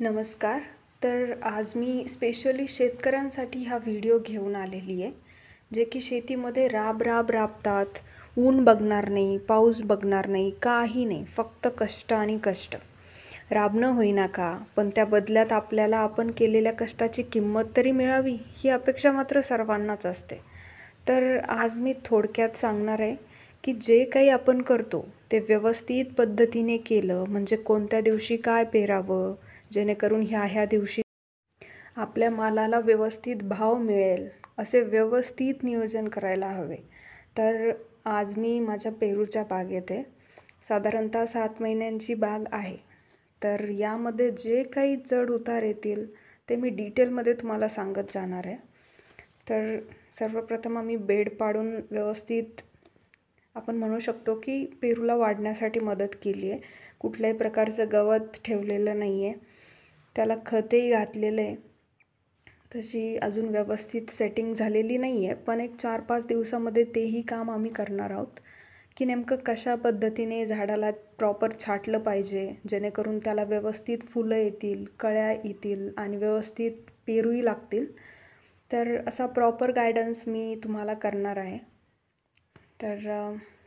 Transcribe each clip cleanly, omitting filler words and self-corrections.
नमस्कार. तर आज मी स्पेशली शेतकऱ्यांसाठी हा व्हिडिओ घेऊन आलेली आहे, जे की शेतीमध्ये राबतात. ऊन बघणार नाही, पाऊस बघणार नाही, काही नाही, फक्त कष्ट आणि कष्ट. राबणं होईना का, पण त्या बदल्यात आपल्याला आपण केलेल्या कष्टाची किंमत तरी मिळावी, ही अपेक्षा मात्र सर्वांनाच असते. तर आज मी थोडक्यात सांगणार आहे, की जे काही आपण करतो ते व्यवस्थित पद्धतीने केलं म्हणजे कोणत्या दिवशी काय पेरावं, जेणेकरून ह्या दिवशी आपल्या मालाला व्यवस्थित भाव मिळेल, असे व्यवस्थित नियोजन करायला हवे. तर आज मी माझ्या पेरूच्या बागेत आहे. साधारणतः 7 महिन्यांची बाग आहे. तर यामध्ये जे काही चढ उतार येतील ते मी डिटेलमध्ये तुम्हाला सांगत जाणार आहे. तर सर्वप्रथम आम्ही बेड पाडून व्यवस्थित आपण म्हणू शकतो की पेरूला वाढण्यासाठी मदत केली आहे. कुठल्याही प्रकारचं गवत ठेवलेलं नाही आहे. त्याला खतही घातलेलं आहे. तशी अजून व्यवस्थित सेटिंग झालेली नाही आहे, पण एक 4-5 दिवसामध्ये तेही काम आम्ही करणार आहोत, की नेमकं कशा पद्धतीने झाडाला प्रॉपर छाटलं पाहिजे, जेणेकरून त्याला व्यवस्थित फुलं येतील, कळ्या येतील आणि व्यवस्थित पेरूही लागतील. तर असा प्रॉपर गायडन्स मी तुम्हाला करणार आहे. तर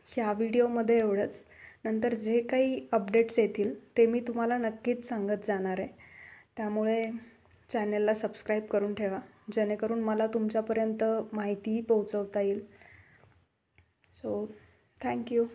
ह्या व्हिडिओमध्ये एवढंच. नंतर जे काही अपडेट्स येतील ते मी तुम्हाला नक्कीच सांगत जाणार आहे. त्यामुळे चॅनलला सबस्क्राईब करून ठेवा, जेणेकरून मला तुमच्यापर्यंत माहितीही पोहोचवता येईल. So thank you.